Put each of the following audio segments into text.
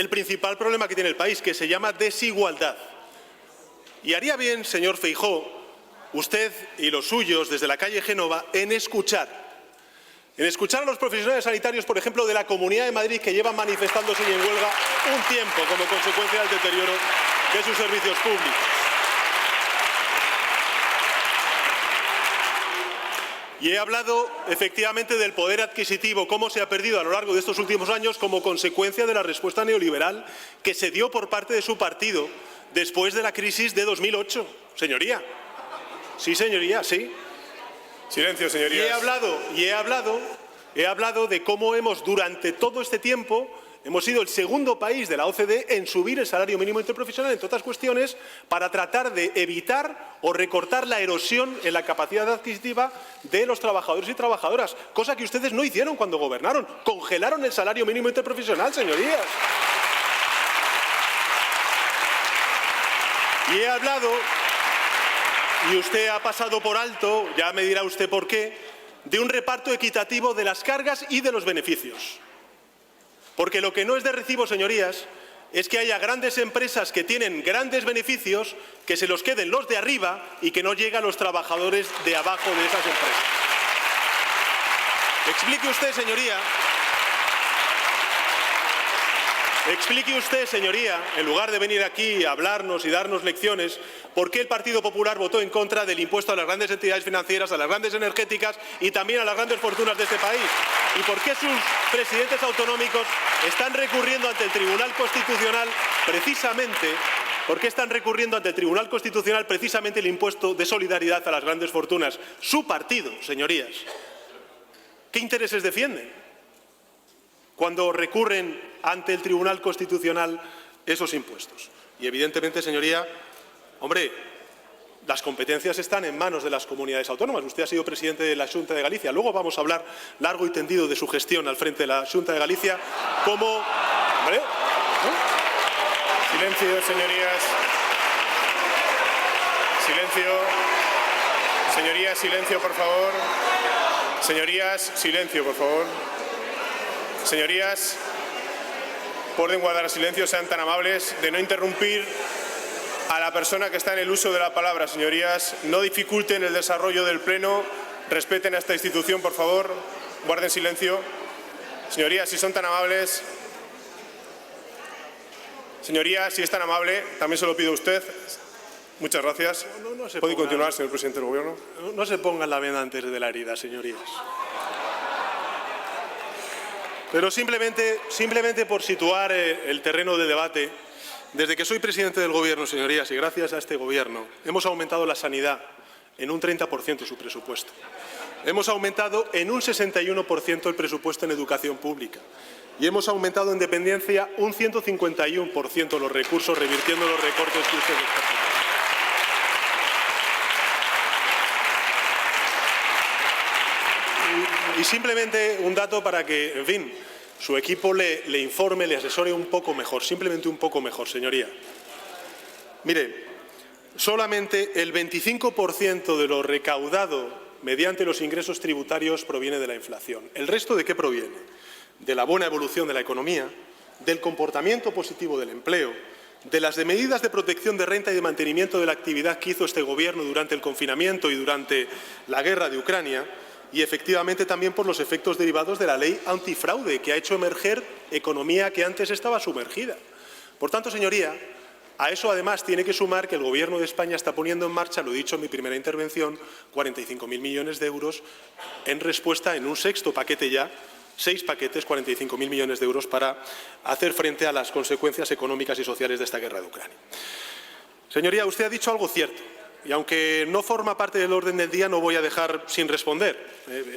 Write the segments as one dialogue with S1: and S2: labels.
S1: el principal problema que tiene el país, que se llama desigualdad. Y haría bien, señor Feijóo, usted y los suyos desde la calle Génova, en escuchar a los profesionales sanitarios, por ejemplo, de la Comunidad de Madrid, que llevan manifestándose y en huelga un tiempo como consecuencia del deterioro de sus servicios públicos. Y he hablado, efectivamente, del poder adquisitivo, cómo se ha perdido a lo largo de estos últimos años como consecuencia de la respuesta neoliberal que se dio por parte de su partido después de la crisis de 2008. Señoría. Sí, señoría, sí.
S2: Silencio, señorías.
S1: Y he hablado de cómo durante todo este tiempo, hemos sido el segundo país de la OCDE en subir el salario mínimo interprofesional, entre otras cuestiones, para tratar de evitar o recortar la erosión en la capacidad adquisitiva de los trabajadores y trabajadoras, cosa que ustedes no hicieron cuando gobernaron. Congelaron el salario mínimo interprofesional, señorías. Y he hablado, y usted ha pasado por alto, ya me dirá usted por qué, de un reparto equitativo de las cargas y de los beneficios. Porque lo que no es de recibo, señorías, es que haya grandes empresas que tienen grandes beneficios, que se los queden los de arriba y que no lleguen a los trabajadores de abajo de esas empresas. Explique usted, señoría, en lugar de venir aquí a hablarnos y darnos lecciones, por qué el Partido Popular votó en contra del impuesto a las grandes entidades financieras, a las grandes energéticas y también a las grandes fortunas de este país. Y por qué sus presidentes autonómicos están recurriendo ante el Tribunal Constitucional precisamente el impuesto de solidaridad a las grandes fortunas. Su partido, señorías. ¿Qué intereses defienden cuando recurren ante el Tribunal Constitucional esos impuestos? Y evidentemente, señoría, hombre, las competencias están en manos de las comunidades autónomas. Usted ha sido presidente de la Xunta de Galicia. Luego vamos a hablar largo y tendido de su gestión al frente de la Xunta de Galicia. ¿Hombre?
S2: Silencio, señorías. Silencio. Señorías, silencio, por favor. Señorías, silencio, por favor. Señorías, por orden guardar silencio, sean tan amables de no interrumpir a la persona que está en el uso de la palabra. Señorías, no dificulten el desarrollo del Pleno, respeten a esta institución, por favor, guarden silencio. Señorías, si son tan amables. Señoría, si es tan amable, también se lo pido a usted. Muchas gracias. ¿Puede continuar, señor presidente del Gobierno?
S1: No se pongan la venda antes de la herida, señorías. Pero simplemente por situar el terreno de debate, desde que soy presidente del Gobierno, señorías, y gracias a este Gobierno, hemos aumentado la sanidad en un 30% su presupuesto. Hemos aumentado en un 61% el presupuesto en educación pública. Y hemos aumentado en dependencia un 151% los recursos, revirtiendo los recortes que ustedes hacen. Y simplemente un dato para que, en fin, su equipo le informe, le asesore un poco mejor, simplemente un poco mejor, señoría. Mire, solamente el 25% de lo recaudado mediante los ingresos tributarios proviene de la inflación. ¿El resto de qué proviene? De la buena evolución de la economía, del comportamiento positivo del empleo, de las medidas de protección de renta y de mantenimiento de la actividad que hizo este Gobierno durante el confinamiento y durante la guerra de Ucrania, y efectivamente también por los efectos derivados de la ley antifraude, que ha hecho emerger economía que antes estaba sumergida. Por tanto, señoría, a eso además tiene que sumar que el Gobierno de España está poniendo en marcha, lo he dicho en mi primera intervención, 45.000 millones de euros en respuesta en un sexto paquete ya, 6 paquetes, 45.000 millones de euros para hacer frente a las consecuencias económicas y sociales de esta guerra de Ucrania. Señoría, usted ha dicho algo cierto. Y aunque no forma parte del orden del día, no voy a dejar sin responder.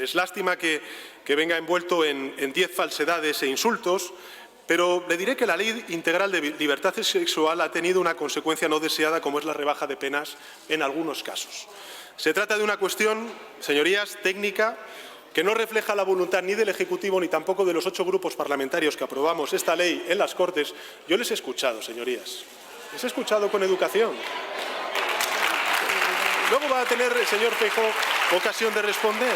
S1: Es lástima que venga envuelto en 10 falsedades e insultos, pero le diré que la Ley Integral de Libertad Sexual ha tenido una consecuencia no deseada, como es la rebaja de penas en algunos casos. Se trata de una cuestión, señorías, técnica, que no refleja la voluntad ni del Ejecutivo ni tampoco de los 8 grupos parlamentarios que aprobamos esta ley en las Cortes. Yo les he escuchado, señorías. Les he escuchado con educación. Luego va a tener el señor Feijóo ocasión de responder.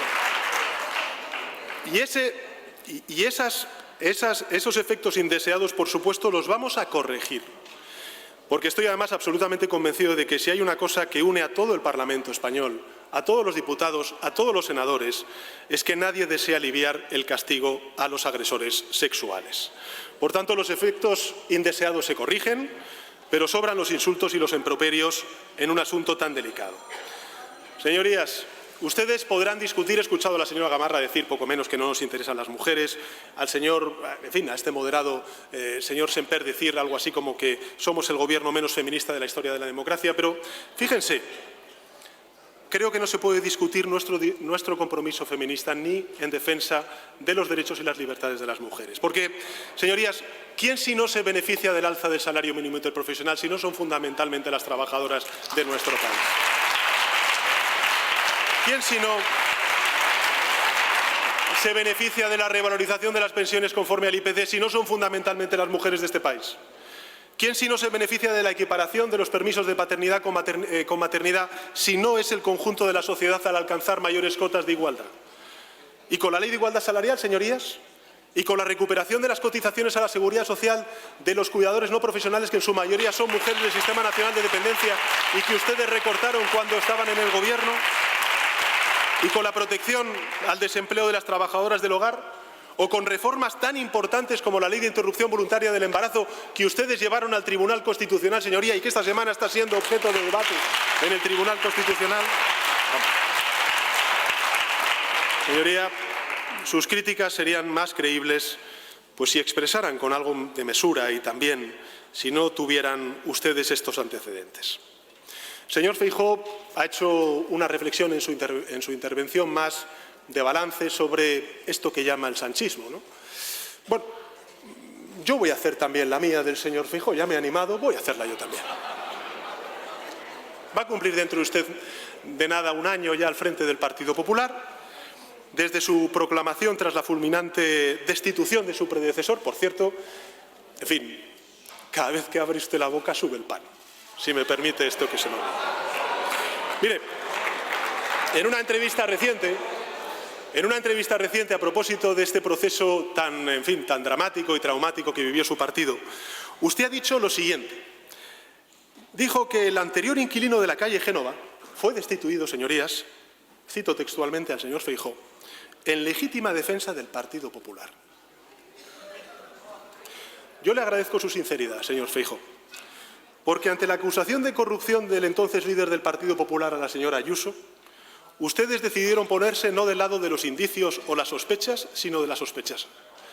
S1: Y esas Esos efectos indeseados, por supuesto, los vamos a corregir. Porque estoy además absolutamente convencido de que si hay una cosa que une a todo el Parlamento español, a todos los diputados, a todos los senadores, es que nadie desea aliviar el castigo a los agresores sexuales. Por tanto, los efectos indeseados se corrigen, pero sobran los insultos y los improperios en un asunto tan delicado. Señorías, ustedes podrán discutir, he escuchado a la señora Gamarra decir poco menos que no nos interesan las mujeres, al señor, en fin, a este moderado señor Semper decir algo así como que somos el gobierno menos feminista de la historia de la democracia, pero fíjense, creo que no se puede discutir nuestro compromiso feminista ni en defensa de los derechos y las libertades de las mujeres. Porque, señorías, ¿quién si no se beneficia del alza del salario mínimo interprofesional si no son fundamentalmente las trabajadoras de nuestro país? ¿Quién si no se beneficia de la revalorización de las pensiones conforme al IPC si no son fundamentalmente las mujeres de este país? ¿Quién si no se beneficia de la equiparación de los permisos de paternidad con maternidad si no es el conjunto de la sociedad al alcanzar mayores cotas de igualdad? Y con la Ley de Igualdad Salarial, señorías, y con la recuperación de las cotizaciones a la Seguridad Social de los cuidadores no profesionales, que en su mayoría son mujeres del Sistema Nacional de Dependencia y que ustedes recortaron cuando estaban en el Gobierno, y con la protección al desempleo de las trabajadoras del hogar, o con reformas tan importantes como la Ley de Interrupción Voluntaria del Embarazo que ustedes llevaron al Tribunal Constitucional, señoría, y que esta semana está siendo objeto de debate en el Tribunal Constitucional. Señoría, sus críticas serían más creíbles pues si expresaran con algo de mesura y también si no tuvieran ustedes estos antecedentes. Señor Feijóo ha hecho una reflexión en su intervención más de balance sobre esto que llama el sanchismo, ¿no? Bueno, yo voy a hacer también la mía del señor Feijóo, ya me he animado, voy a hacerla yo también. Va a cumplir dentro de usted de nada un año ya al frente del Partido Popular. Desde su proclamación tras la fulminante destitución de su predecesor, por cierto, en fin, cada vez que abre usted la boca sube el pan, si me permite esto que se lo diga. Mire, en una entrevista reciente a propósito de este proceso tan dramático y traumático que vivió su partido, usted ha dicho lo siguiente. Dijo que el anterior inquilino de la calle Génova fue destituido, señorías, cito textualmente al señor Feijóo, en legítima defensa del Partido Popular. Yo le agradezco su sinceridad, señor Feijóo, porque ante la acusación de corrupción del entonces líder del Partido Popular, a la señora Ayuso, ustedes decidieron ponerse no del lado de los indicios o las sospechas, sino de las sospechas.